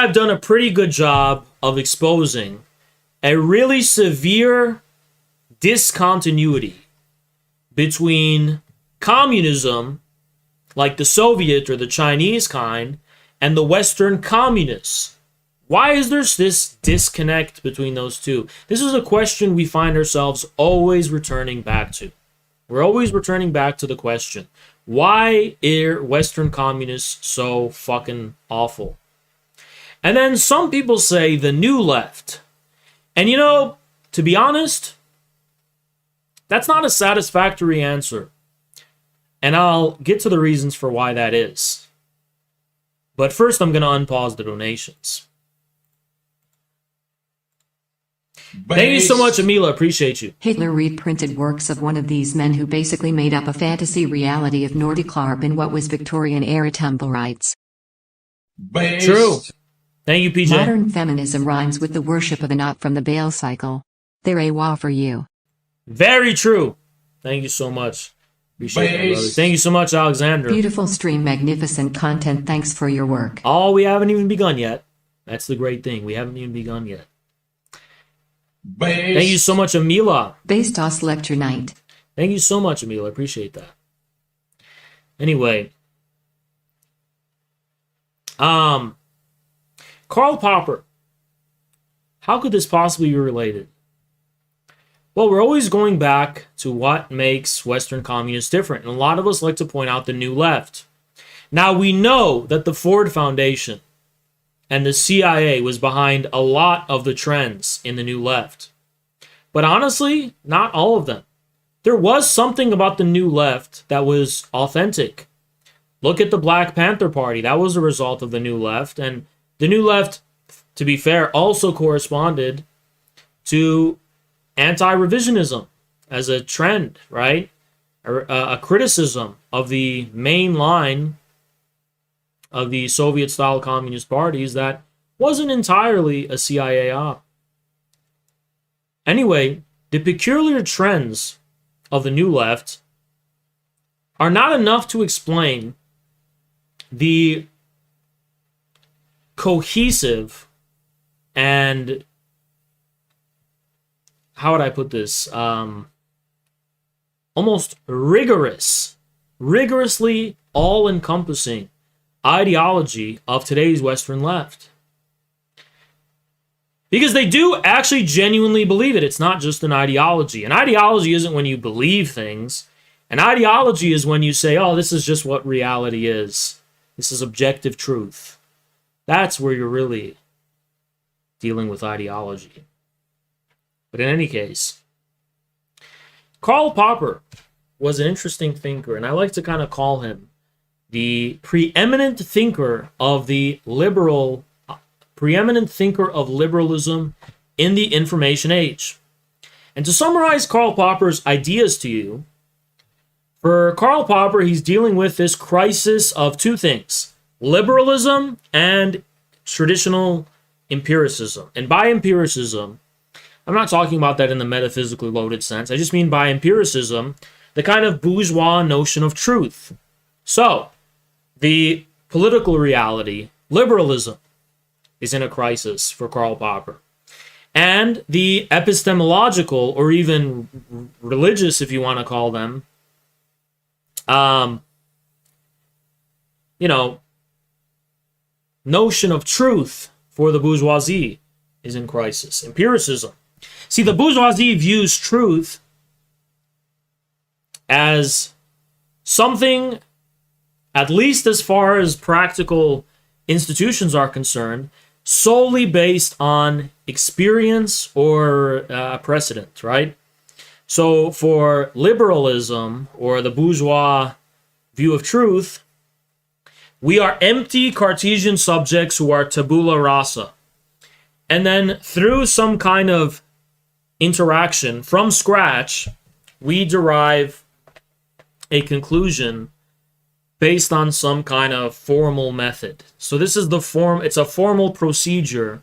I've done a pretty good job of exposing a really severe discontinuity between communism, like the Soviet or the Chinese kind, and the Western communists. Why is there this disconnect between those two? This is a question we find ourselves always returning back to. We're always returning back to the question, why are Western communists so fucking awful? And then some people say the new left. And you know, to be honest, that's not a satisfactory answer. And I'll get to the reasons for why that is. But first, I'm going to unpause the donations. Thank you so much, Amila. Appreciate you. Hitler reprinted works of one of these men who basically made up a fantasy reality of Nordic-Larb in what was Victorian-era tumble rights. True. Thank you, PJ. Modern feminism rhymes with the worship of a knot from the Baal cycle. They're a wow for you. Very true. Thank you so much. Appreciate that, brother. Thank you so much, Alexander. Beautiful stream, magnificent content. Thanks for your work. Oh, we haven't even begun yet. That's the great thing. We haven't even begun yet. Thank you so much, Amila. Bastos lecture night. Thank you so much, Amila. I appreciate that. Anyway. Karl Popper. How could this possibly be related? Well, we're always going back to what makes Western communists different. And a lot of us like to point out the new left. Now, we know that the Ford Foundation and the CIA was behind a lot of the trends in the new left. But honestly, not all of them. There was something about the new left that was authentic. Look at the Black Panther Party. That was a result of the new left. And the new left, to be fair, also corresponded to anti-revisionism as a trend, right? A criticism of the main line of the Soviet-style communist parties that wasn't entirely a CIA op. Anyway, the peculiar trends of the new left are not enough to explain the cohesive and, how would I put this, almost rigorously all-encompassing ideology of today's Western left. Because they do actually genuinely believe it. It's not just an ideology. An ideology isn't when you believe things. An ideology is when you say, oh, this is just what reality is. This is objective truth. That's where you're really dealing with ideology. But in any case, Karl Popper was an interesting thinker, and I like to kind of call him the preeminent thinker of liberalism in the information age. And to summarize Karl Popper's ideas to you, for Karl Popper, he's dealing with this crisis of two things: liberalism and traditional empiricism. And by empiricism, I'm not talking about that in the metaphysically loaded sense. I just mean by empiricism, the kind of bourgeois notion of truth. So, the political reality, liberalism, is in a crisis for Karl Popper. And the epistemological, or even religious, if you want to call them, notion of truth for the bourgeoisie is in crisis. Empiricism. See, the bourgeoisie views truth as something, at least as far as practical institutions are concerned, solely based on experience or precedent, right? So for liberalism, or the bourgeois view of truth, we are empty Cartesian subjects who are tabula rasa. And then through some kind of interaction from scratch, we derive a conclusion based on some kind of formal method. So this is the form, it's a formal procedure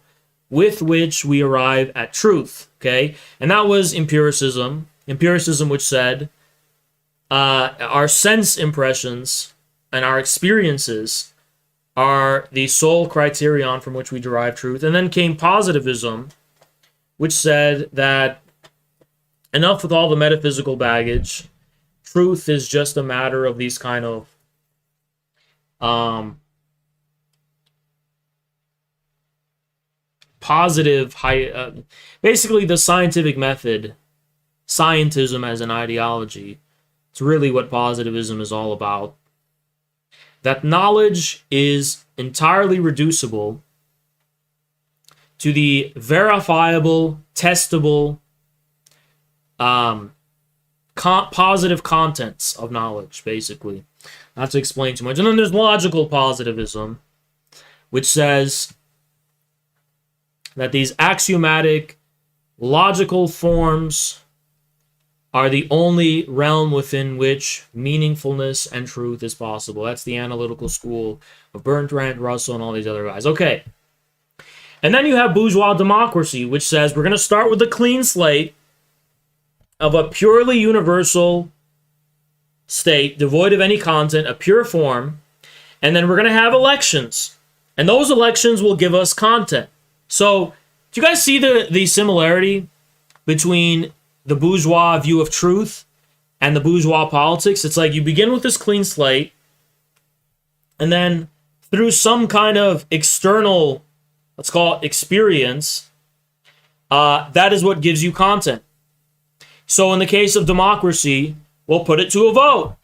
with which we arrive at truth, okay? And that was empiricism. Empiricism, which said our sense impressions and our experiences are the sole criterion from which we derive truth. And then came positivism, which said that enough with all the metaphysical baggage. Truth is just a matter of these kind of positive, basically the scientific method, scientism as an ideology. It's really what positivism is all about. That knowledge is entirely reducible to the verifiable, testable, positive contents of knowledge, basically. Not to explain too much. And then there's logical positivism, which says that these axiomatic, logical forms are the only realm within which meaningfulness and truth is possible. That's the analytical school of Bertrand Russell and all these other guys. Okay. And then you have bourgeois democracy, which says we're going to start with a clean slate of a purely universal state, devoid of any content, a pure form, and then we're going to have elections. And those elections will give us content. So, do you guys see the similarity between the bourgeois view of truth and the bourgeois politics? It's like you begin with this clean slate, and then through some kind of external, let's call it experience, that is what gives you content. So in the case of democracy, we'll put it to a vote,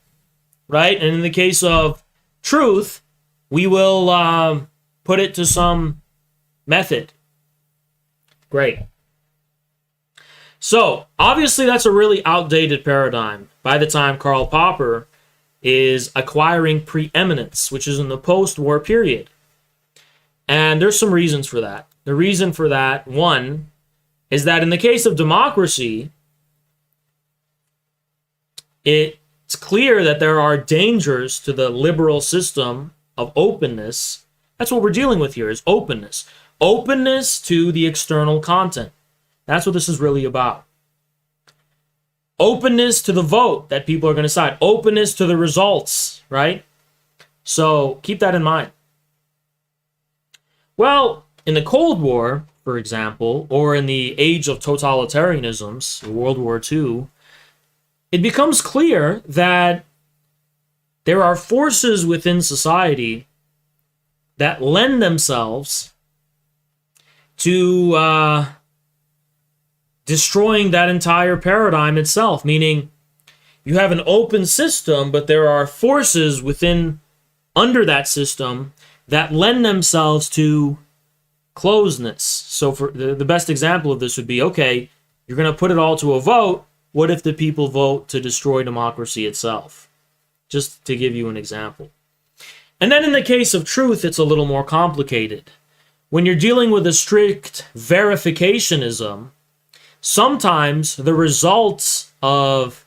right? And in the case of truth, we will put it to some method. Great. So, obviously that's a really outdated paradigm by the time Karl Popper is acquiring preeminence, which is in the post-war period. And there's some reasons for that. The reason for that, one, is that in the case of democracy, it's clear that there are dangers to the liberal system of openness. That's what we're dealing with here, is openness. Openness to the external content. That's what this is really about. Openness to the vote that people are going to decide. Openness to the results, right? So keep that in mind. Well, in the Cold War, for example, or in the age of totalitarianisms, World War II, it becomes clear that there are forces within society that lend themselves to destroying that entire paradigm itself, meaning you have an open system, but there are forces under that system that lend themselves to closeness. So for the best example of this would be, okay, you're going to put it all to a vote. What if the people vote to destroy democracy itself? Just to give you an example. And then in the case of truth, it's a little more complicated. When you're dealing with a strict verificationism, sometimes the results of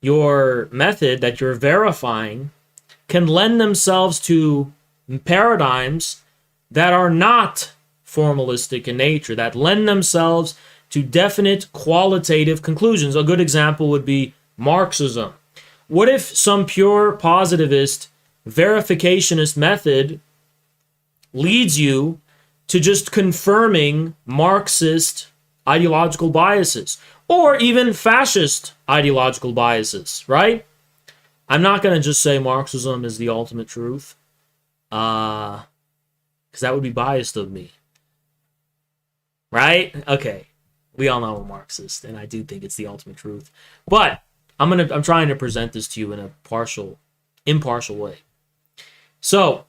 your method that you're verifying can lend themselves to paradigms that are not formalistic in nature, that lend themselves to definite qualitative conclusions. A good example would be Marxism. What if some pure positivist verificationist method leads you to just confirming Marxist ideological biases, or even fascist ideological biases, right? I'm not going to just say Marxism is the ultimate truth, because that would be biased of me, right? Okay, we all know I'm a Marxist, and I do think it's the ultimate truth, but I'm trying to present this to you in a impartial way. So,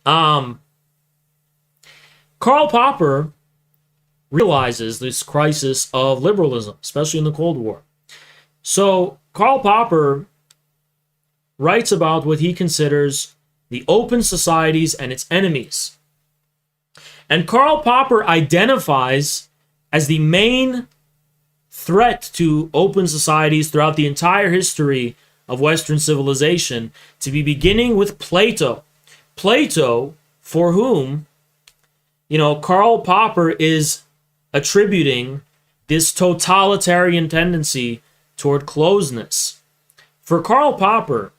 Karl Popper realizes this crisis of liberalism, especially in the Cold War. So Karl Popper writes about what he considers the open societies and its enemies. And Karl Popper identifies as the main threat to open societies throughout the entire history of Western civilization to be beginning with Plato. Plato, for whom, Karl Popper is attributing this totalitarian tendency toward closeness. For Karl Popper,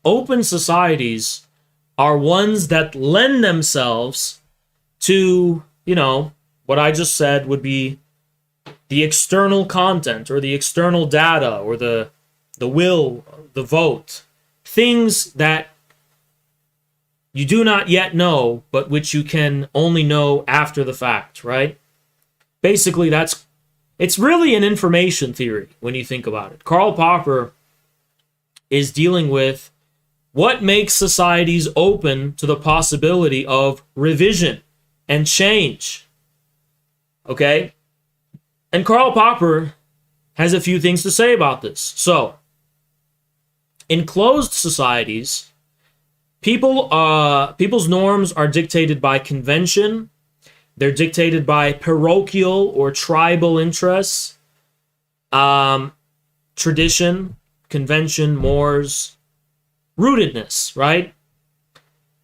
open societies are ones that lend themselves to, what I just said would be the external content or the external data or the will, the vote, things that you do not yet know, but which you can only know after the fact, right? Basically, it's really an information theory when you think about it. Karl Popper is dealing with what makes societies open to the possibility of revision and change. Okay? And Karl Popper has a few things to say about this. So, in closed societies, people's norms are dictated by convention. They're dictated by parochial or tribal interests, tradition, convention, mores, rootedness, right?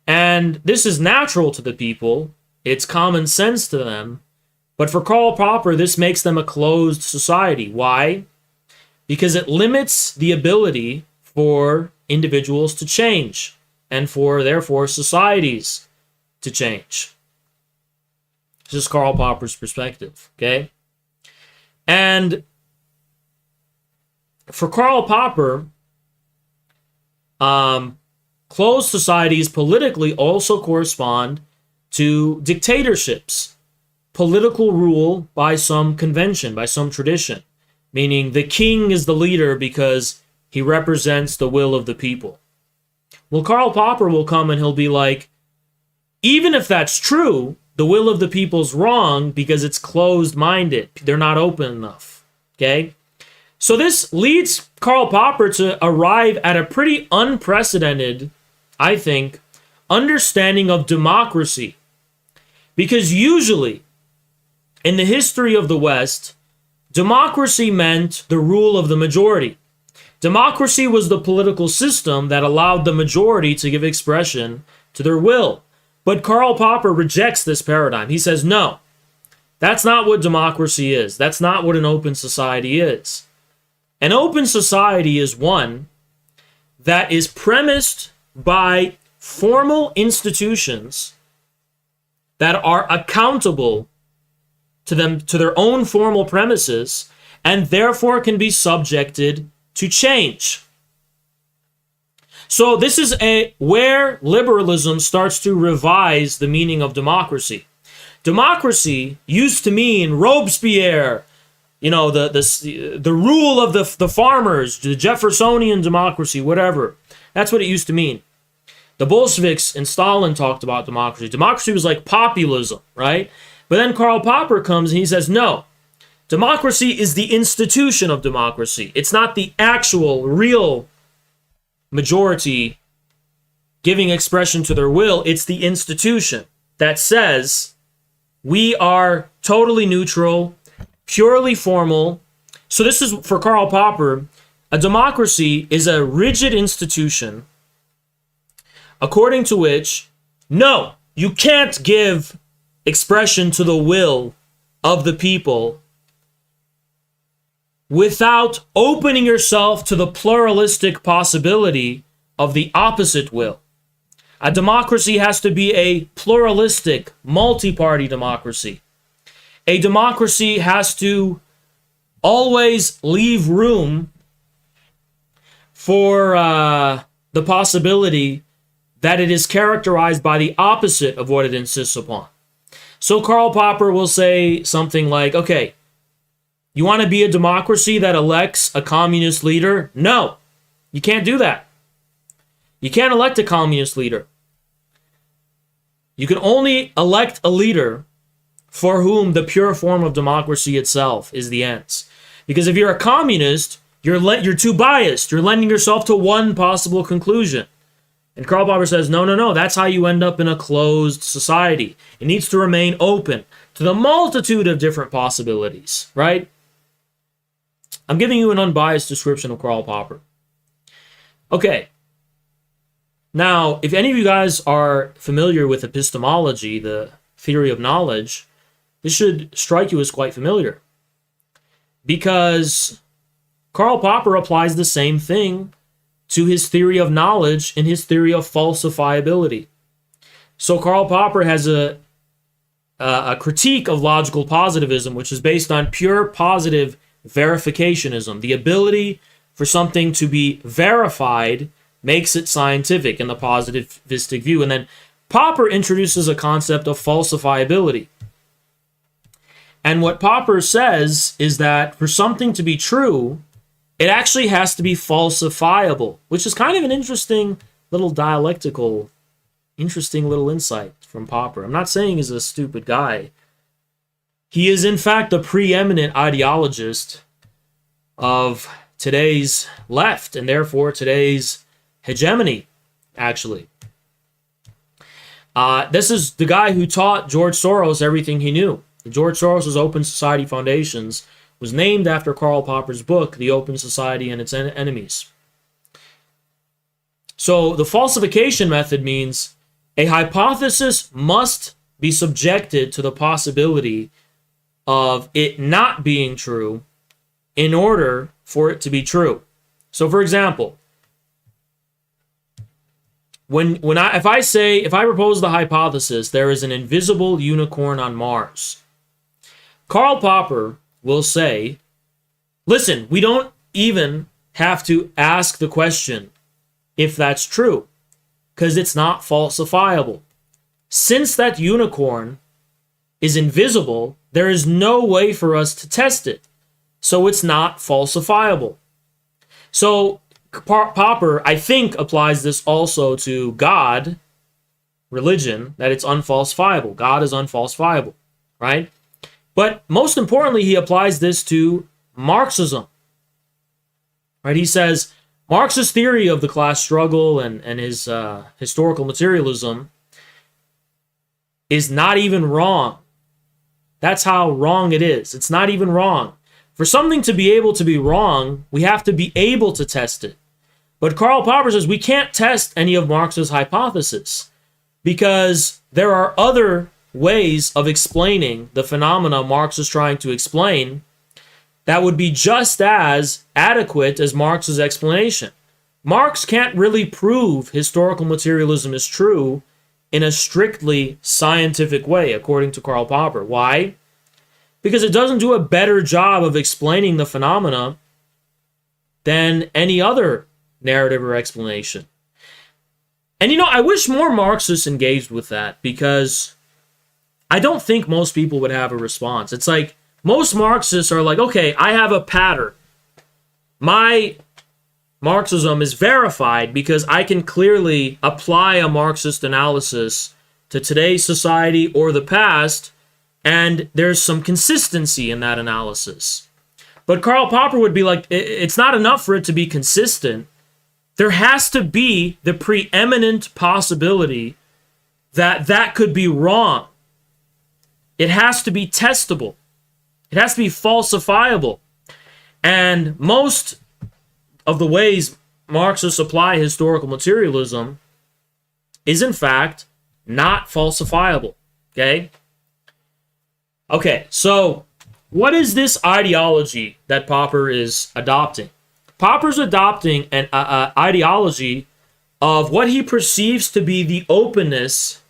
And this is natural to the people. It's common sense to them. But for Karl Popper, this makes them a closed society. Why? Because it limits the ability for individuals to change and for, therefore, societies to change. This is Karl Popper's perspective, okay? And for Karl Popper, closed societies politically also correspond to dictatorships, political rule by some convention, by some tradition, meaning the king is the leader because he represents the will of the people. Well, Karl Popper will come and he'll be like, even if that's true, the will of the people's wrong because it's closed-minded. They're not open enough, okay? So this leads Karl Popper to arrive at a pretty unprecedented, I think, understanding of democracy. Because usually, in the history of the West, democracy meant the rule of the majority. Democracy was the political system that allowed the majority to give expression to their will. But Karl Popper rejects this paradigm. He says, no, that's not what democracy is. That's not what an open society is. An open society is one that is premised by formal institutions that are accountable to them, to their own formal premises, and therefore can be subjected to change. So this is where liberalism starts to revise the meaning of democracy. Democracy used to mean Robespierre, the rule of the farmers, the Jeffersonian democracy, whatever. That's what it used to mean. The Bolsheviks and Stalin talked about democracy. Democracy was like populism, right? But then Karl Popper comes and he says, no, democracy is the institution of democracy. It's not the actual, real majority giving expression to their will. It's the institution that says we are totally neutral, purely formal. So this is, for Karl Popper, a democracy is a rigid institution according to which, no, you can't give expression to the will of the people without opening yourself to the pluralistic possibility of the opposite will. A democracy has to be a pluralistic, multi-party democracy. A democracy has to always leave room for the possibility that it is characterized by the opposite of what it insists upon. So Karl Popper will say something like, okay, you want to be a democracy that elects a communist leader? No, you can't do that. You can't elect a communist leader. You can only elect a leader for whom the pure form of democracy itself is the ends. Because if you're a communist, you're too biased. You're lending yourself to one possible conclusion. And Karl Popper says, no, that's how you end up in a closed society. It needs to remain open to the multitude of different possibilities, right? I'm giving you an unbiased description of Karl Popper. Okay. Now, if any of you guys are familiar with epistemology, the theory of knowledge, this should strike you as quite familiar. Because Karl Popper applies the same thing to his theory of knowledge and his theory of falsifiability. So Karl Popper has a critique of logical positivism, which is based on pure positive verificationism. The ability for something to be verified makes it scientific in the positivistic view. And then Popper introduces a concept of falsifiability. And what Popper says is that for something to be true, it actually has to be falsifiable, which is kind of an interesting little dialectical, interesting little insight from Popper. I'm not saying he's a stupid guy. He is, in fact, the preeminent ideologist of today's left and therefore today's hegemony, actually. This is the guy who taught George Soros everything he knew. George Soros' Open Society Foundations was named after Karl Popper's book, The Open Society and Its Enemies. So the falsification method means a hypothesis must be subjected to the possibility of it not being true in order for it to be true. So for example, if I propose the hypothesis there is an invisible unicorn on Mars, Karl Popper will say, listen, we don't even have to ask the question if that's true, because it's not falsifiable. Since that unicorn is invisible, there is no way for us to test it, so it's not falsifiable. So Popper, I think, applies this also to God, religion, that it's unfalsifiable. God is unfalsifiable, right? But most importantly, he applies this to Marxism. Right? He says Marx's theory of the class struggle and his historical materialism is not even wrong. That's how wrong it is. It's not even wrong. For something to be able to be wrong, we have to be able to test it. But Karl Popper says we can't test any of Marx's hypotheses because there are other ways of explaining the phenomena Marx is trying to explain that would be just as adequate as Marx's explanation. Marx can't really prove historical materialism is true in a strictly scientific way, according to Karl Popper. Why? Because it doesn't do a better job of explaining the phenomena than any other narrative or explanation. And I wish more Marxists engaged with that, because I don't think most people would have a response. It's like most Marxists are like, okay, I have a pattern. My Marxism is verified because I can clearly apply a Marxist analysis to today's society or the past, and there's some consistency in that analysis. But Karl Popper would be like, it's not enough for it to be consistent. There has to be the preeminent possibility that that could be wrong. It has to be testable. It has to be falsifiable. And most of the ways Marxists apply historical materialism is, in fact, not falsifiable. Okay, so what is this ideology that Popper is adopting? Popper's adopting an ideology of what he perceives to be the openness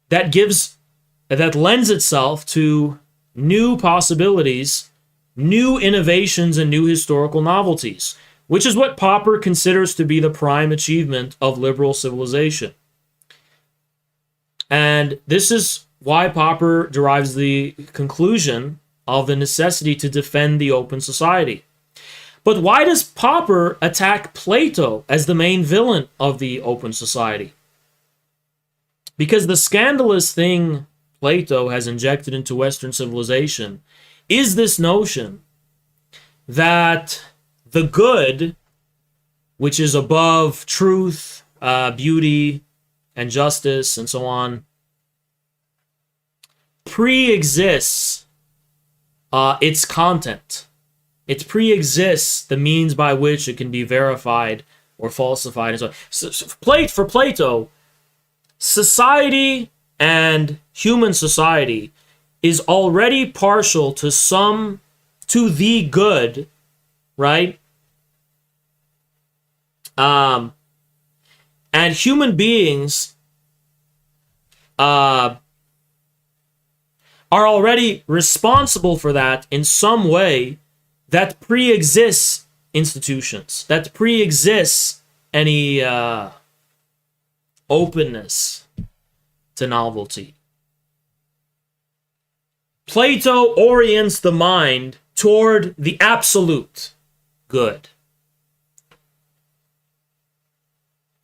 that lends itself to new possibilities, new innovations, and new historical novelties, which is what Popper considers to be the prime achievement of liberal civilization. And this is why Popper derives the conclusion of the necessity to defend the open society. But why does Popper attack Plato as the main villain of the open society? Because the scandalous thing Plato has injected into Western civilization is this notion that the good, which is above truth, beauty, and justice, and so on, pre-exists its content. It pre-exists the means by which it can be verified or falsified, and so on. So for Plato, society and human society is already partial to the good, right? And human beings are already responsible for that in some way that pre-exists institutions, that pre-exists any openness to novelty. Plato orients the mind toward the absolute good.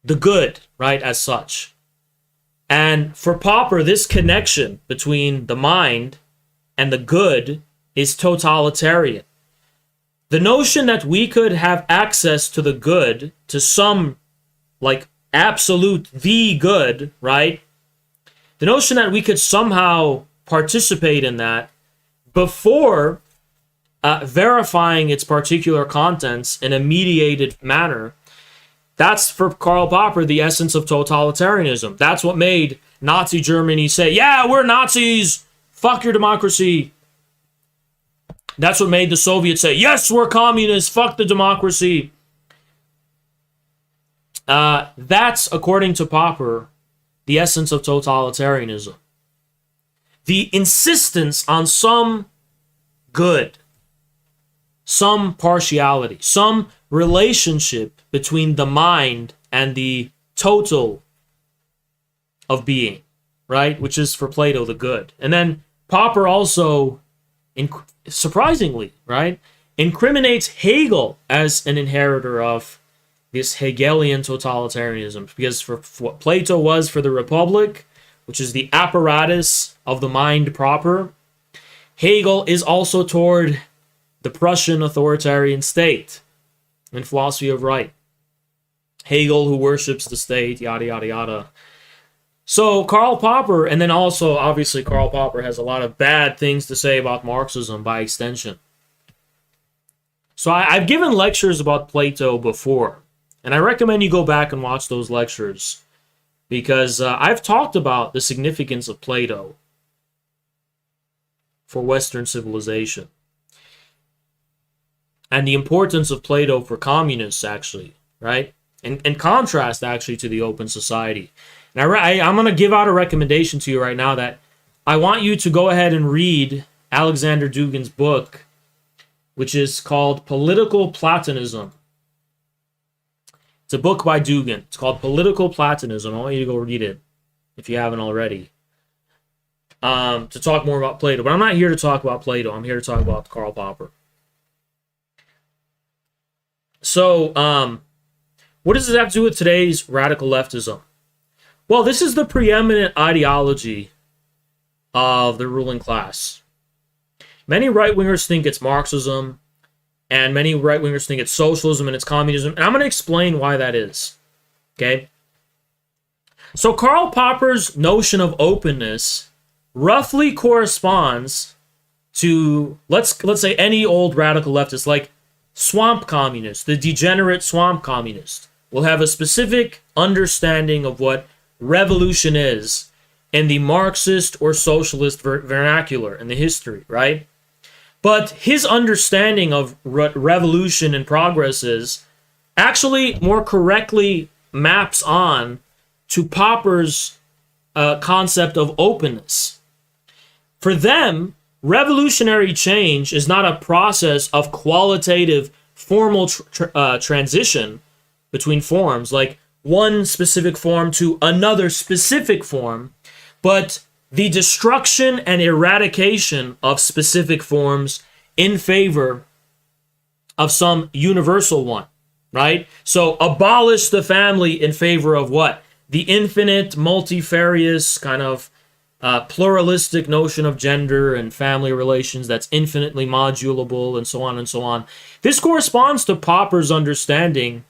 The good, right, as such. And for Popper, this connection between the mind and the good is totalitarian. The notion that we could have access to the good, to some, like, absolute, the good, right? The notion that we could somehow participate in that before verifying its particular contents in a mediated manner, that's for Karl Popper the essence of totalitarianism. That's what made Nazi Germany say, yeah, we're Nazis, fuck your democracy. That's what made the Soviets say, yes, we're communists, fuck the democracy. That's, according to Popper, the essence of totalitarianism. The insistence on some good, some partiality, some relationship between the mind and the total of being, right? Which is for Plato the good. And then Popper also, surprisingly, right, incriminates Hegel as an inheritor of this Hegelian totalitarianism, because for what Plato was for the Republic, which is the apparatus of the mind proper, Hegel is also toward the Prussian authoritarian state and philosophy of right. Hegel, who worships the state, yada, yada, yada. So Karl Popper, and then also, obviously, Karl Popper has a lot of bad things to say about Marxism by extension. So I've given lectures about Plato before, and I recommend you go back and watch those lectures, because I've talked about the significance of Plato for Western civilization, and the importance of Plato for communists, actually, right? In contrast, actually, to the open society. And I'm going to give out a recommendation to you right now that I want you to go ahead and read Alexander Dugin's book, which is called Political Platonism. It's a book by Dugin. It's called Political Platonism. I want you to go read it if you haven't already. To talk more about Plato. But I'm not here to talk about Plato. I'm here to talk about Karl Popper. So, what does this have to do with today's radical leftism? Well, this is the preeminent ideology of the ruling class. Many right-wingers think it's Marxism, and many right-wingers think it's socialism and it's communism, and I'm going to explain why that is. Okay? So Karl Popper's notion of openness roughly corresponds to, let's say, any old radical leftist, like swamp communist, the degenerate swamp communist, will have a specific understanding of what revolution is in the Marxist or socialist vernacular in the history, right? But his understanding of revolution and progress is actually more correctly maps on to Popper's concept of openness. For them, revolutionary change is not a process of qualitative formal transition between forms, like one specific form to another specific form, but the destruction and eradication of specific forms in favor of some universal one, right? So abolish the family in favor of what? The infinite, multifarious, kind of pluralistic notion of gender and family relations that's infinitely modulable, and so on and so on. This corresponds to Popper's understanding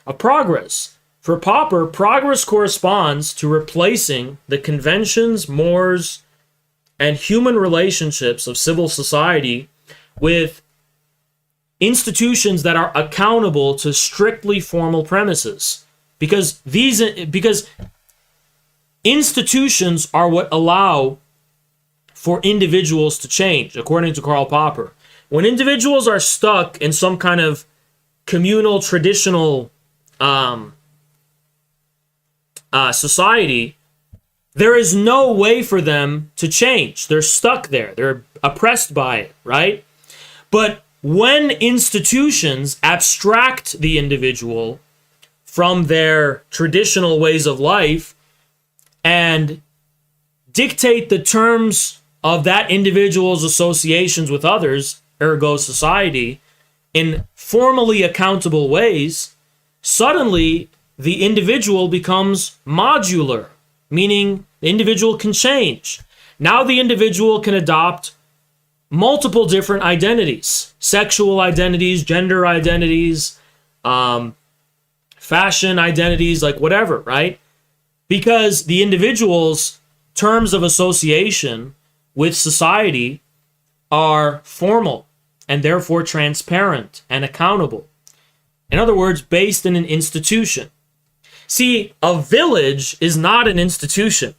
of progress. For Popper, progress corresponds to replacing the conventions, mores, and human relationships of civil society with institutions that are accountable to strictly formal premises. Because institutions are what allow for individuals to change, according to Karl Popper. When individuals are stuck in some kind of communal, traditional society, there is no way for them to change. They're stuck there. They're oppressed by it, right? But when institutions abstract the individual from their traditional ways of life and dictate the terms of that individual's associations with others, ergo society, in formally accountable ways, suddenly the individual becomes modular, meaning the individual can change. Now the individual can adopt multiple different identities, sexual identities, gender identities, fashion identities, like whatever, right? Because the individual's terms of association with society are formal and therefore transparent and accountable. In other words, based in an institution. See, a village is not an institution.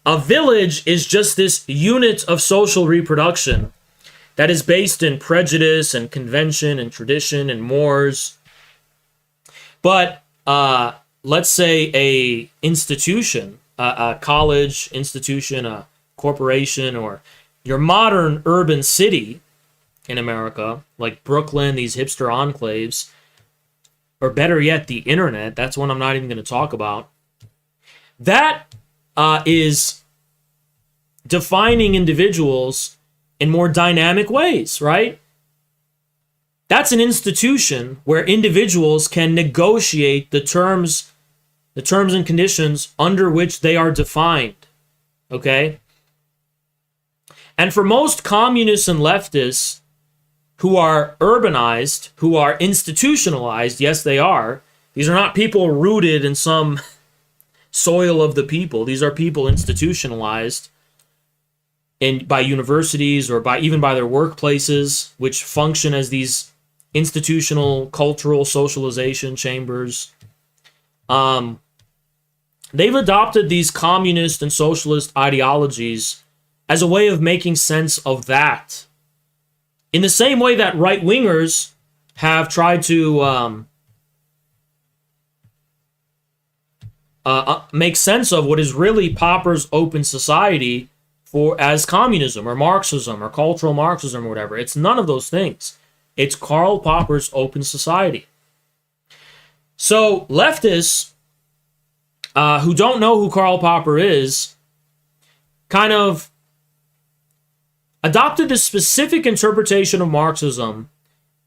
A village is just this unit of social reproduction that is based in prejudice and convention and tradition and mores. But let's say a institution, a college institution, a corporation, or your modern urban city in America, like Brooklyn, these hipster enclaves, or better yet, the internet. That's one I'm not even going to talk about. That is defining individuals in more dynamic ways, right? That's an institution where individuals can negotiate the terms and conditions under which they are defined, okay? And for most communists and leftists who are urbanized, who are institutionalized, yes, they are. These are not people rooted in some soil of the people. These are people institutionalized by universities or even by their workplaces, which function as these institutional cultural socialization chambers. They've adopted these communist and socialist ideologies as a way of making sense of that. In the same way that right-wingers have tried to make sense of what is really Popper's open society as communism or Marxism or cultural Marxism or whatever. It's none of those things. It's Karl Popper's open society. So leftists who don't know who Karl Popper is kind of adopted this specific interpretation of Marxism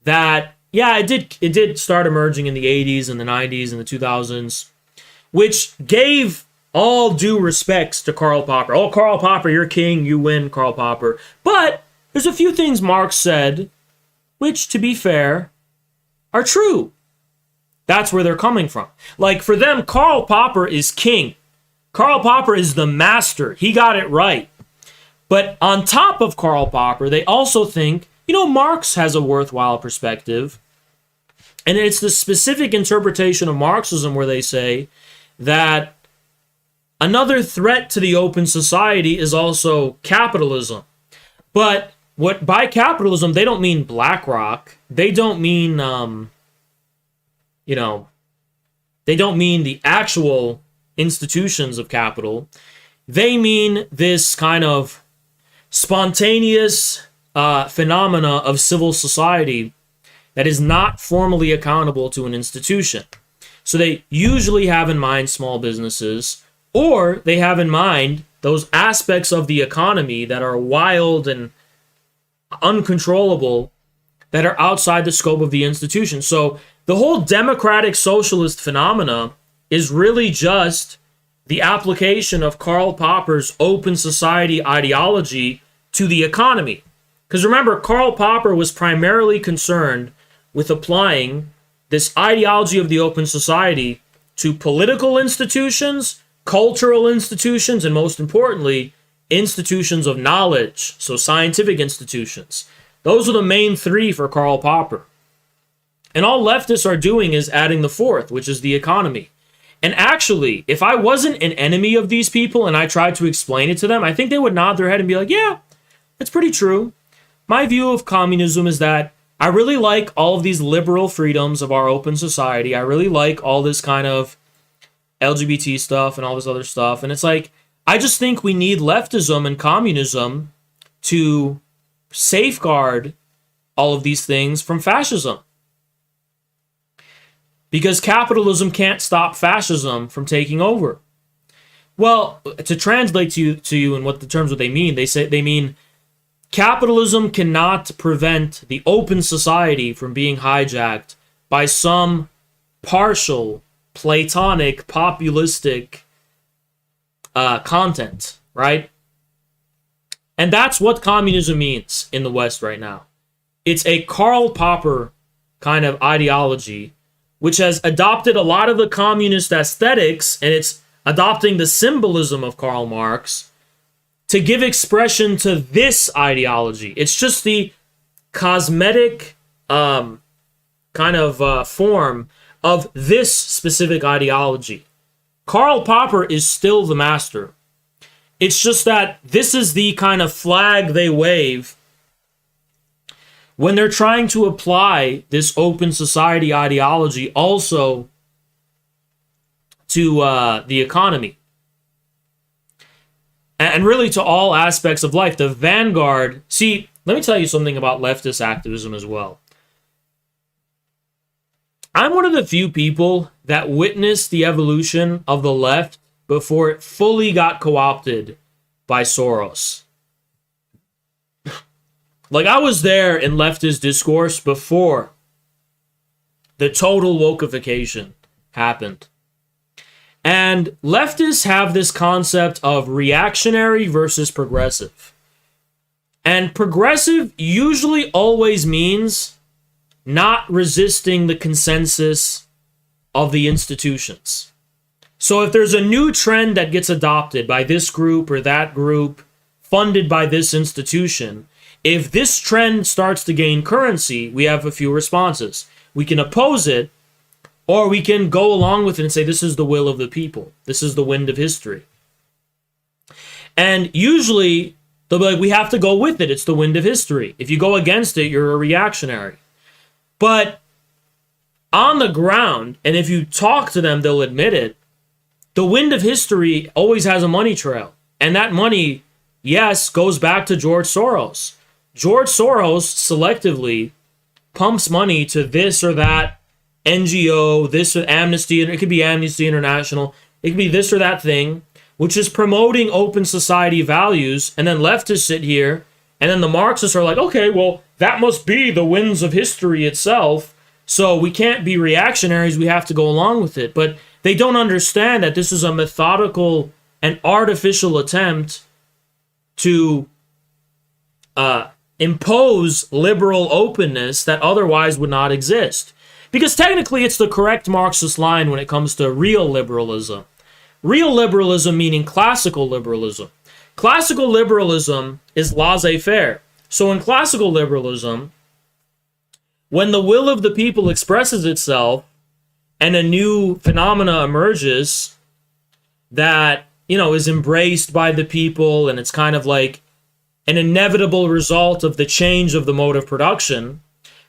that, yeah, it did start emerging in the 80s and the 90s and the 2000s, which gave all due respects to Karl Popper. Oh, Karl Popper, you're king, you win, Karl Popper. But there's a few things Marx said, which, to be fair, are true. That's where they're coming from. Like, for them, Karl Popper is king. Karl Popper is the master. He got it right. But on top of Karl Popper, they also think, Marx has a worthwhile perspective. And it's the specific interpretation of Marxism where they say that another threat to the open society is also capitalism. But by capitalism, they don't mean BlackRock. They don't mean, they don't mean the actual institutions of capital. They mean this kind of spontaneous phenomena of civil society that is not formally accountable to an institution. So they usually have in mind small businesses, or they have in mind those aspects of the economy that are wild and uncontrollable, that are outside the scope of the institution. So the whole democratic socialist phenomena is really just the application of Karl Popper's open society ideology to the economy. Because remember, Karl Popper was primarily concerned with applying this ideology of the open society to political institutions, cultural institutions, and most importantly, institutions of knowledge, so scientific institutions. Those are the main three for Karl Popper. And all leftists are doing is adding the fourth, which is the economy. And actually, if I wasn't an enemy of these people and I tried to explain it to them, I think they would nod their head and be like, yeah, that's pretty true. My view of communism is that I really like all of these liberal freedoms of our open society. I really like all this kind of LGBT stuff and all this other stuff. And it's like, I just think we need leftism and communism to safeguard all of these things from fascism. Because capitalism can't stop fascism from taking over. Well, to translate to you in what the terms what they mean, they mean capitalism cannot prevent the open society from being hijacked by some partial, Platonic, populistic content, right? And that's what communism means in the West right now. It's a Karl Popper kind of ideology, which has adopted a lot of the communist aesthetics, and it's adopting the symbolism of Karl Marx to give expression to this ideology. It's just the cosmetic kind of form of this specific ideology. Karl Popper is still the master. It's just that this is the kind of flag they wave when they're trying to apply this open society ideology also to the economy. And really to all aspects of life. The vanguard... See, let me tell you something about leftist activism as well. I'm one of the few people that witnessed the evolution of the left before it fully got co-opted by Soros. Like, I was there in leftist discourse before the total wokeification happened. And leftists have this concept of reactionary versus progressive. And progressive usually always means not resisting the consensus of the institutions. So if there's a new trend that gets adopted by this group or that group, funded by this institution, if this trend starts to gain currency, we have a few responses. We can oppose it, or we can go along with it and say, this is the will of the people. This is the wind of history. And usually, they'll be like, we have to go with it. It's the wind of history. If you go against it, you're a reactionary. But on the ground, and if you talk to them, they'll admit it, the wind of history always has a money trail. And that money, yes, goes back to George Soros. George Soros selectively pumps money to this or that NGO, this or Amnesty, it could be Amnesty International, it could be this or that thing, which is promoting open society values, and then leftists sit here, and then the Marxists are like, okay, well, that must be the winds of history itself, so we can't be reactionaries, we have to go along with it. But they don't understand that this is a methodical and artificial attempt to impose liberal openness that otherwise would not exist. Because technically it's the correct Marxist line when it comes to real liberalism. Real liberalism meaning classical liberalism. Classical liberalism is laissez-faire. So in classical liberalism, when the will of the people expresses itself and a new phenomena emerges that, is embraced by the people, and it's kind of like an inevitable result of the change of the mode of production,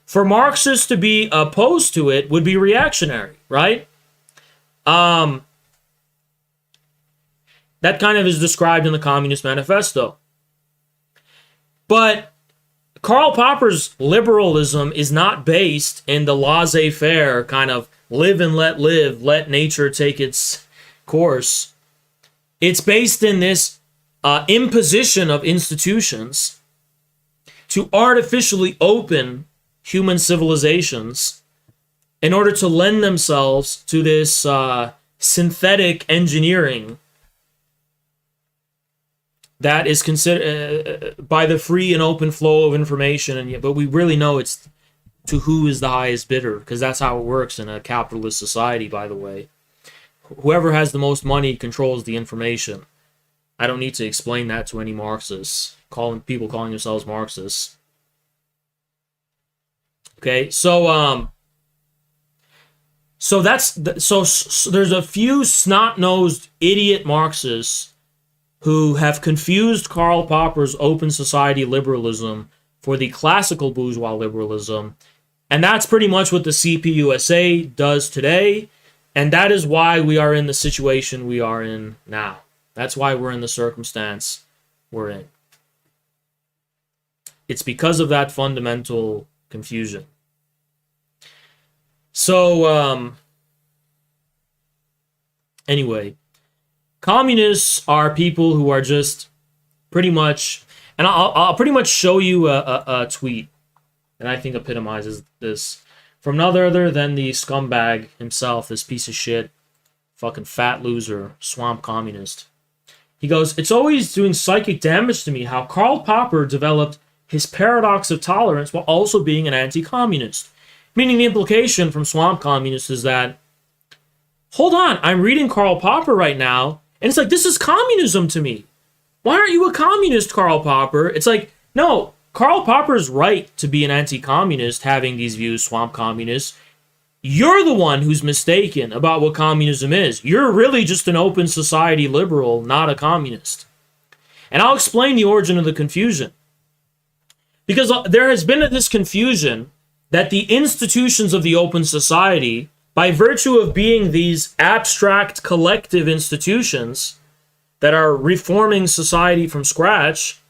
for Marxists to be opposed to it would be reactionary, right? That kind of is described in the Communist Manifesto. But Karl Popper's liberalism is not based in the laissez-faire kind of live and live, let nature take its course. It's based in this imposition of institutions to artificially open human civilizations in order to lend themselves to this synthetic engineering that is considered by the free and open flow of information, but we really know it's to who is the highest bidder, because that's how it works in a capitalist society, by the way. Whoever has the most money controls the information. I don't need to explain that to any Marxists, people calling themselves Marxists. Okay, so there's a few snot-nosed idiot Marxists who have confused Karl Popper's open society liberalism for the classical bourgeois liberalism. And that's pretty much what the CPUSA does today. And that is why we are in the situation we are in now. That's why we're in the circumstance we're in. It's because of that fundamental confusion. So, anyway, communists are people who are just pretty much, and I'll pretty much show you a tweet that I think epitomizes this from none other than the scumbag himself, this piece of shit, fucking fat loser, swamp communist. He goes, "It's always doing psychic damage to me how Karl Popper developed his paradox of tolerance while also being an anti-communist." Meaning the implication from swamp communists is that, hold on, I'm reading Karl Popper right now, and it's like, this is communism to me. Why aren't you a communist, Karl Popper? It's like, no, Karl Popper's right to be an anti-communist, having these views, swamp communists. You're the one who's mistaken about what communism is. You're really just an open society liberal, not a communist. And I'll explain the origin of the confusion. Because there has been this confusion that the institutions of the open society, by virtue of being these abstract collective institutions that are reforming society from scratch,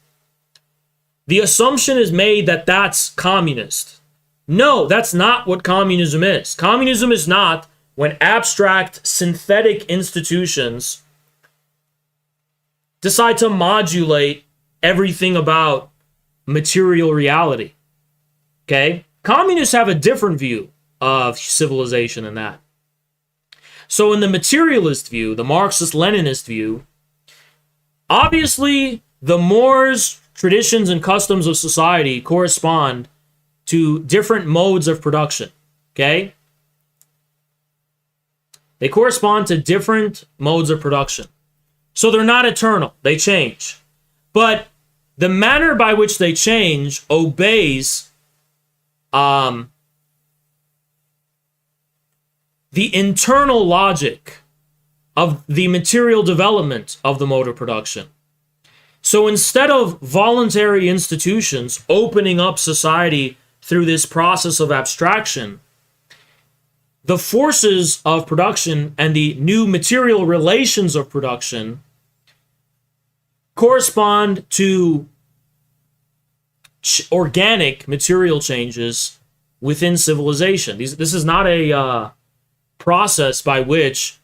the assumption is made that that's communist. No, that's not what communism is. Communism is not when abstract synthetic institutions decide to modulate everything about material reality. Okay? Communists have a different view of civilization than that. So in the materialist view, the Marxist-Leninist view, obviously the mores, traditions, and customs of society correspond to different modes of production. Okay? They correspond to different modes of production. So they're not eternal. They change. But the manner by which they change obeys the internal logic of the material development of the mode of production. So instead of voluntary institutions opening up society through this process of abstraction, the forces of production and the new material relations of production correspond to organic material changes within civilization. This is not a process by which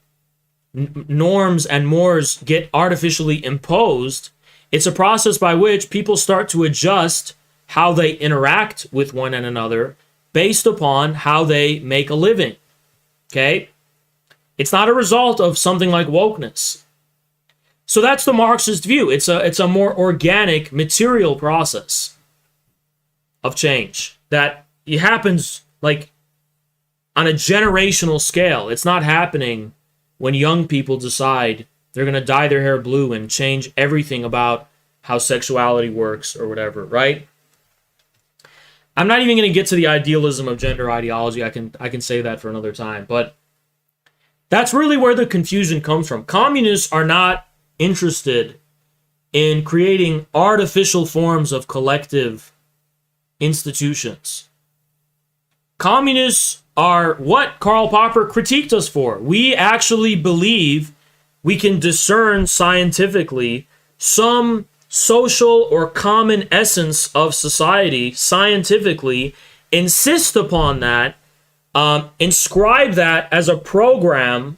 norms and mores get artificially imposed. It's a process by which people start to adjust how they interact with one another based upon how they make a living. Okay? It's not a result of something like wokeness. So that's the Marxist view. It's a more organic material process of change that it happens like on a generational scale. It's not happening when young people decide they're going to dye their hair blue and change everything about how sexuality works or whatever, right? I'm not even going to get to the idealism of gender ideology. I can say that for another time, but that's really where the confusion comes from. Communists are not interested in creating artificial forms of collective institutions. Communists are what Karl Popper critiqued us for. We actually believe we can discern scientifically some social or common essence of society scientifically, insist upon that, inscribe that as a program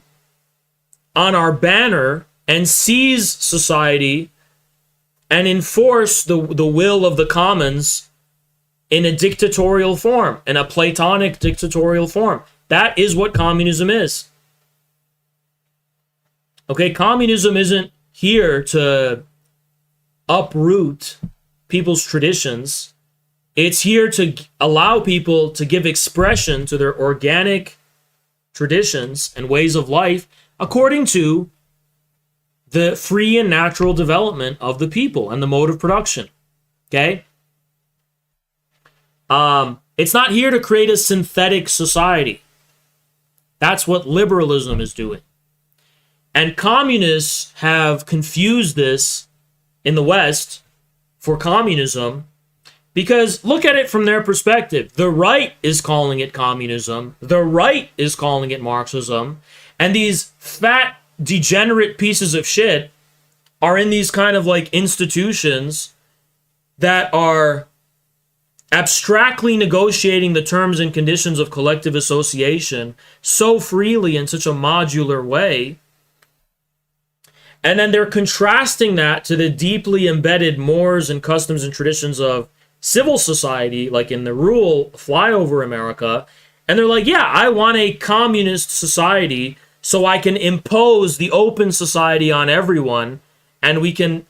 on our banner, and seize society and enforce the will of the commons in a dictatorial form, in a Platonic dictatorial form. That is what communism is. Okay, communism isn't here to uproot people's traditions. It's here to allow people to give expression to their organic traditions and ways of life according to the free and natural development of the people and the mode of production. Okay? It's not here to create a synthetic society. That's what liberalism is doing. And communists have confused this in the West for communism Because look at it from their perspective. The right is calling it communism. The right is calling it Marxism. And these fat, degenerate pieces of shit are in these kind of like institutions that are abstractly negotiating the terms and conditions of collective association so freely in such a modular way. And then they're contrasting that to the deeply embedded mores and customs and traditions of civil society, like in the rural flyover America. And they're like, yeah, I want a communist society so I can impose the open society on everyone, and we can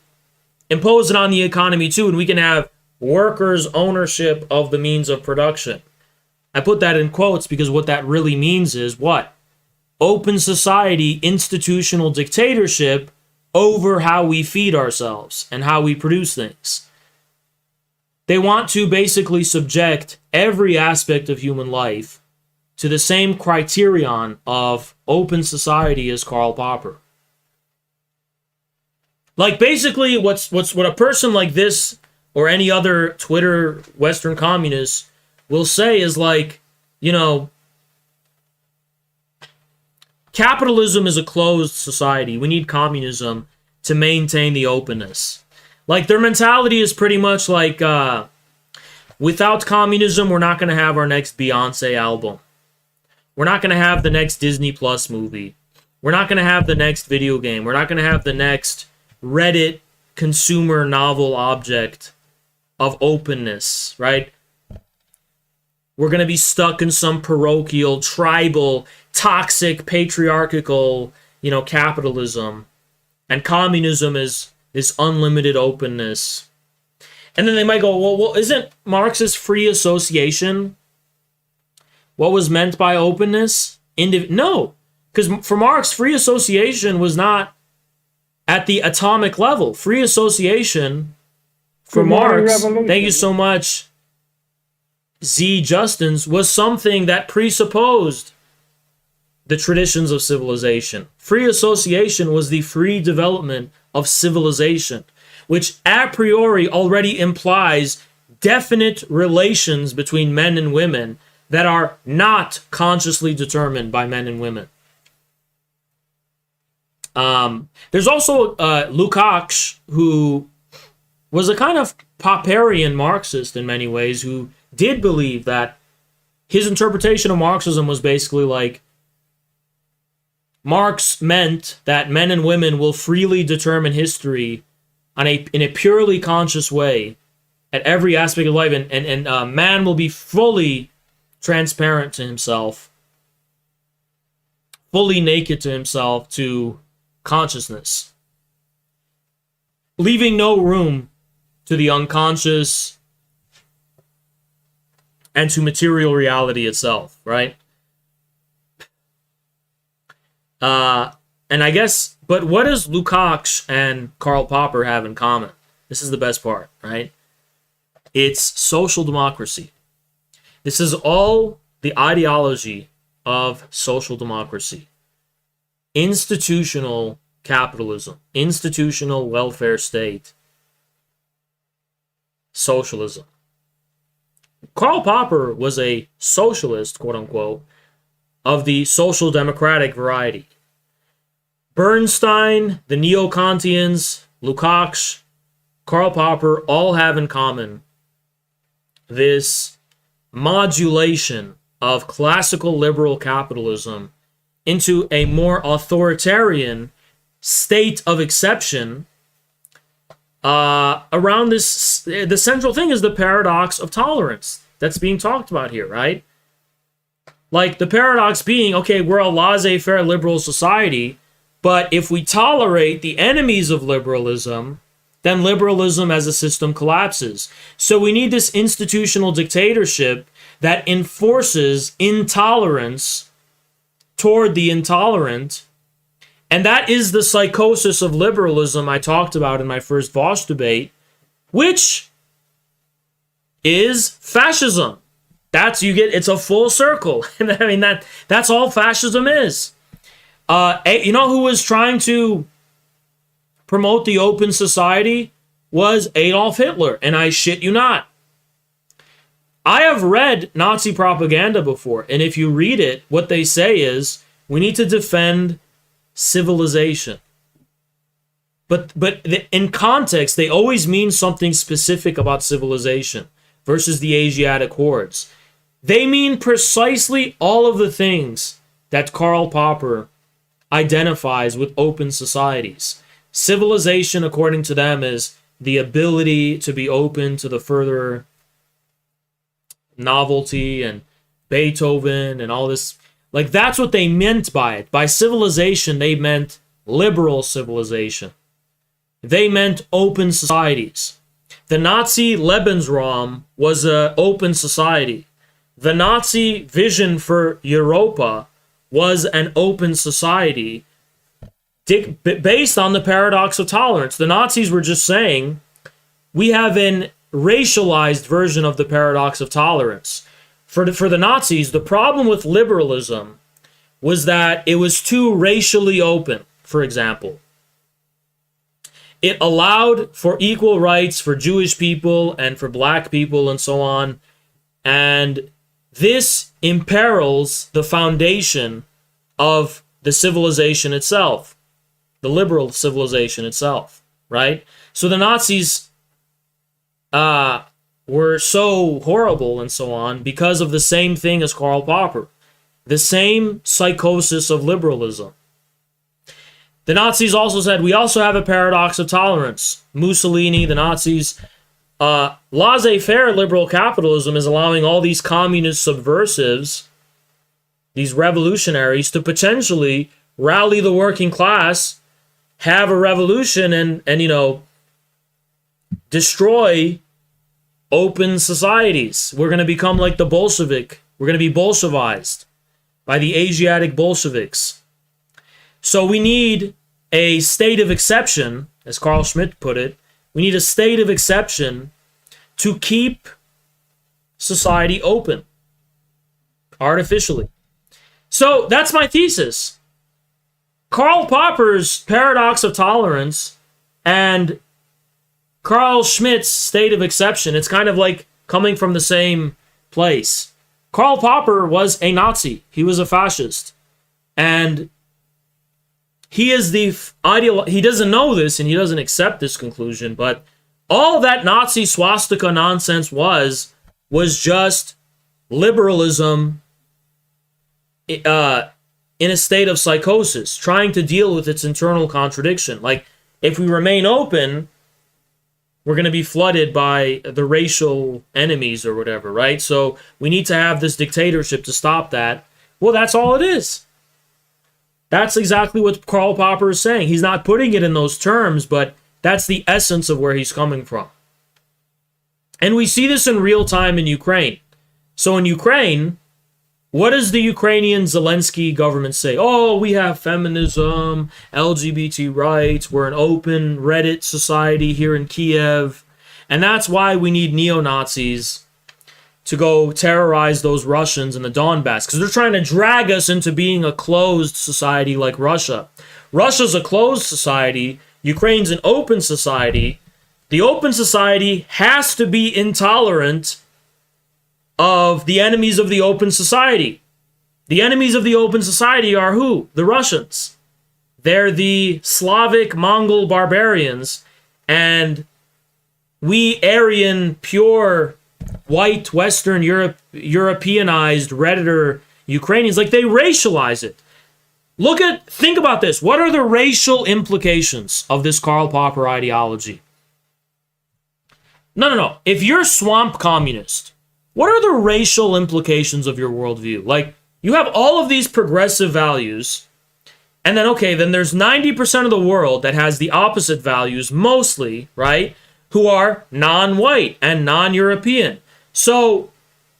impose it on the economy too, and we can have workers' ownership of the means of production. I put that in quotes because what that really means is what? Open society, institutional dictatorship over how we feed ourselves and how we produce things. They want to basically subject every aspect of human life to the same criterion of open society as Karl Popper. Like basically what a person like this or any other Twitter Western communist will say is like, you know, capitalism is a closed society. We need communism to maintain the openness. Like their mentality is pretty much like, without communism, we're not going to have our next Beyonce album. We're not going to have the next Disney Plus movie. We're not going to have the next video game. We're not going to have the next Reddit consumer novel object of openness, right? We're going to be stuck in some parochial, tribal, toxic, patriarchal, capitalism. And communism is this unlimited openness. And then they might go, well, isn't Marx's free association what was meant by openness? No, because for Marx, free association was not at the atomic level. Free association for Marx, thank you so much, Z. Justins, was something that presupposed the traditions of civilization. Free association was the free development of civilization, which a priori already implies definite relations between men and women that are not consciously determined by men and women. There's also Lukács, who was a kind of Popperian Marxist in many ways, who did believe that his interpretation of Marxism was basically like, Marx meant that men and women will freely determine history in a purely conscious way at every aspect of life, and man will be fully transparent to himself, fully naked to himself, to consciousness, leaving no room to the unconscious and to material reality itself, right? And I guess, but what does Lukács and Karl Popper have in common? This is the best part, right? It's social democracy. This is all the ideology of social democracy. Institutional capitalism, institutional welfare state, socialism. Karl Popper was a socialist, quote unquote, of the social democratic variety. Bernstein, the Neo-Kantians, Lukács, Karl Popper all have in common this modulation of classical liberal capitalism into a more authoritarian state of exception. Around this, the central thing is the paradox of tolerance that's being talked about here, right? Like the paradox being, okay, we're a laissez-faire liberal society, but if we tolerate the enemies of liberalism, then liberalism as a system collapses. So we need this institutional dictatorship that enforces intolerance toward the intolerant. And that is the psychosis of liberalism I talked about in my first Vosh debate, which is fascism. It's a full circle. I mean, that's all fascism is. You know who was trying to promote the open society? Was Adolf Hitler. And I shit you not. I have read Nazi propaganda before, and if you read it, what they say is we need to defend civilization. But in context, they always mean something specific about civilization versus the Asiatic hordes. They mean precisely all of the things that Karl Popper identifies with open societies. Civilization, according to them, is the ability to be open to the further novelty and Beethoven and all this. Like, that's what they meant by it. By civilization, they meant liberal civilization. They meant open societies. The Nazi Lebensraum was an open society. The Nazi vision for Europa was an open society based on the paradox of tolerance. The Nazis were just saying, we have an racialized version of the paradox of tolerance. For the Nazis, the problem with liberalism was that it was too racially open, for example. It allowed for equal rights for Jewish people and for black people and so on. And this imperils the foundation of the civilization itself, the liberal civilization itself, right? So the Nazis were so horrible and so on because of the same thing as Karl Popper, the same psychosis of liberalism. The Nazis also said, we also have a paradox of tolerance. Mussolini, the Nazis, laissez-faire liberal capitalism is allowing all these communist subversives, these revolutionaries, to potentially rally the working class, have a revolution, and destroy open societies. We're going to become like the Bolshevik. We're going to be Bolshevized by the Asiatic Bolsheviks. So we need a state of exception, as Carl Schmitt put it. We need a state of exception to keep society open artificially. So that's my thesis. Karl Popper's paradox of tolerance and Carl Schmitt's state of exception, it's kind of like coming from the same place. Karl Popper was a Nazi. He was a fascist. And he is the he doesn't know this and he doesn't accept this conclusion, but all that Nazi swastika nonsense was just liberalism in a state of psychosis, trying to deal with its internal contradiction. Like, if we remain open, we're going to be flooded by the racial enemies or whatever, right? So we need to have this dictatorship to stop that. Well, that's all it is. That's exactly what Karl Popper is saying. He's not putting it in those terms, but that's the essence of where he's coming from. And we see this in real time in Ukraine. So in Ukraine, what does the Ukrainian Zelensky government say? Oh, we have feminism, LGBT rights, we're an open Reddit society here in Kiev, and that's why we need neo-Nazis to go terrorize those Russians in the Donbass, because they're trying to drag us into being a closed society like Russia. Russia's a closed society, Ukraine's an open society. The open society has to be intolerant of the enemies of the open society. The enemies of the open society are who? The Russians. They're the Slavic Mongol barbarians, and we Aryan, pure, white, Western Europeanized Redditor Ukrainians, like, they racialize it. Think about this. What are the racial implications of this Karl Popper ideology? No. If you're swamp communist, what are the racial implications of your worldview? Like, you have all of these progressive values, and then there's 90% of the world that has the opposite values, mostly, right? Who are non-white and non-European. So,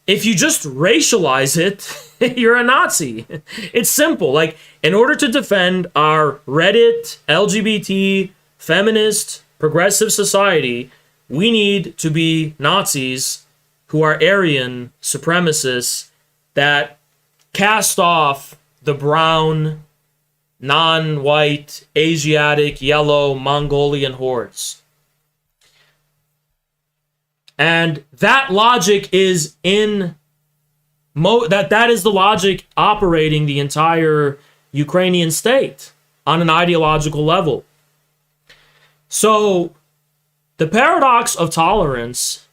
if you just racialize it, you're a Nazi. It's simple. Like, in order to defend our Reddit, LGBT, feminist, progressive society, we need to be Nazis who are Aryan supremacists that cast off the brown, non-white, Asiatic, yellow, Mongolian hordes. And that logic is that is the logic operating the entire Ukrainian state on an ideological level. So the paradox of tolerance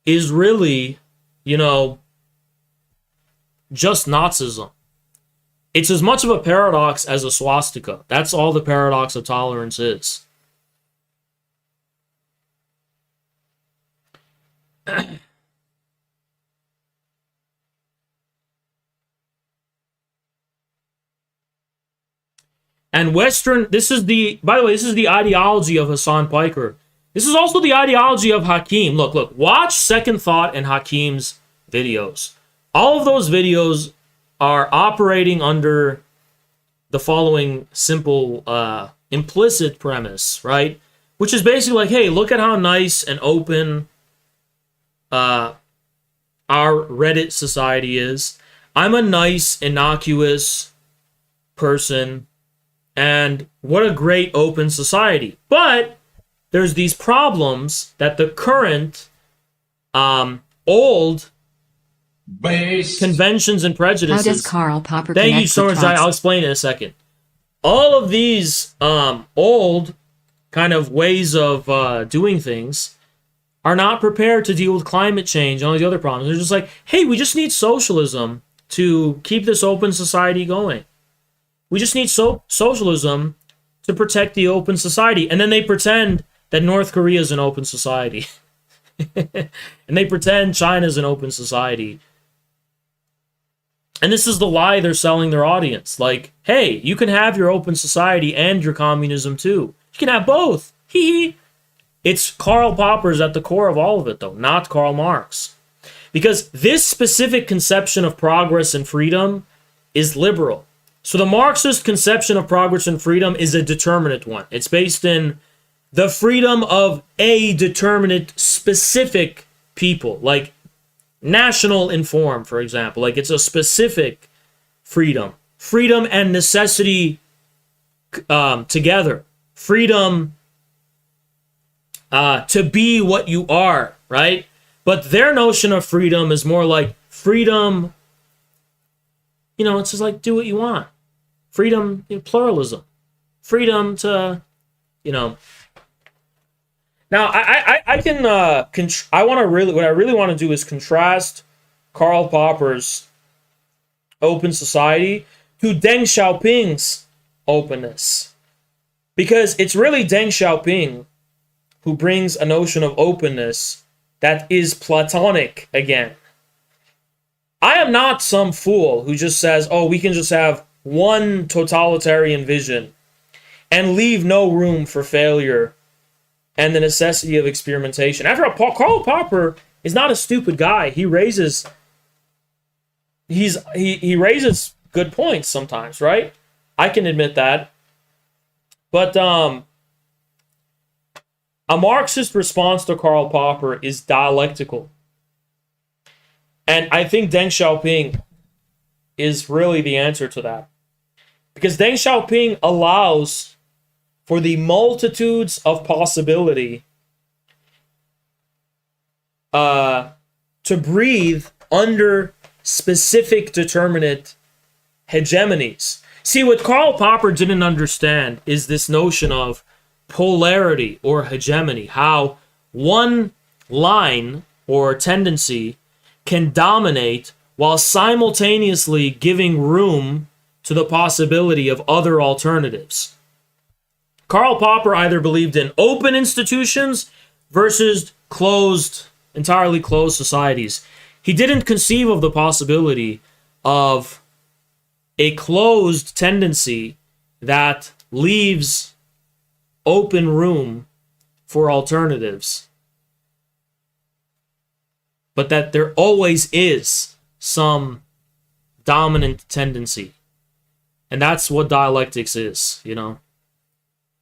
is really, just Nazism. It's as much of a paradox as a swastika. That's all the paradox of tolerance is. And by the way, this is the ideology of Hassan Piker. This is also the ideology of Hakim. Look, watch Second Thought and Hakim's videos. All of those videos are operating under the following simple, implicit premise, right? Which is basically like, hey, look at how nice and open our Reddit society is. I'm a nice, innocuous person, and what a great open society. But there's these problems that the current old conventions and prejudices. How does Karl Popper Thank you connect so with much. I'll explain in a second. All of these old kind of ways of doing things are not prepared to deal with climate change and all these other problems. They're just like, hey, we just need socialism to keep this open society going. We just need socialism to protect the open society. And then they pretend that North Korea is an open society. And they pretend China is an open society. And this is the lie they're selling their audience. Like, hey, you can have your open society and your communism too. You can have both. Hee hee. It's Karl Popper's at the core of all of it, though, not Karl Marx. Because this specific conception of progress and freedom is liberal. So the Marxist conception of progress and freedom is a determinate one. It's based in the freedom of a determinate specific people, like national inform, for example. Like it's a specific freedom. Freedom and necessity together. Freedom to be what you are, right? But their notion of freedom is more like freedom, it's just like do what you want. Freedom, pluralism. Freedom to, Now, I can, what I really want to do is contrast Karl Popper's open society to Deng Xiaoping's openness. Because it's really Deng Xiaoping who brings a notion of openness that is Platonic again. I am not some fool who just says, oh, we can just have one totalitarian vision and leave no room for failure and the necessity of experimentation. After all, Karl Popper is not a stupid guy. He raises good points sometimes, right? I can admit that. But a Marxist response to Karl Popper is dialectical. And I think Deng Xiaoping is really the answer to that. Because Deng Xiaoping allows for the multitudes of possibility to breathe under specific determinate hegemonies. See, what Karl Popper didn't understand is this notion of polarity or hegemony, how one line or tendency can dominate while simultaneously giving room to the possibility of other alternatives. Karl Popper either believed in open institutions versus entirely closed societies. He didn't conceive of the possibility of a closed tendency that leaves open room for alternatives, but that there always is some dominant tendency. And that's what dialectics is,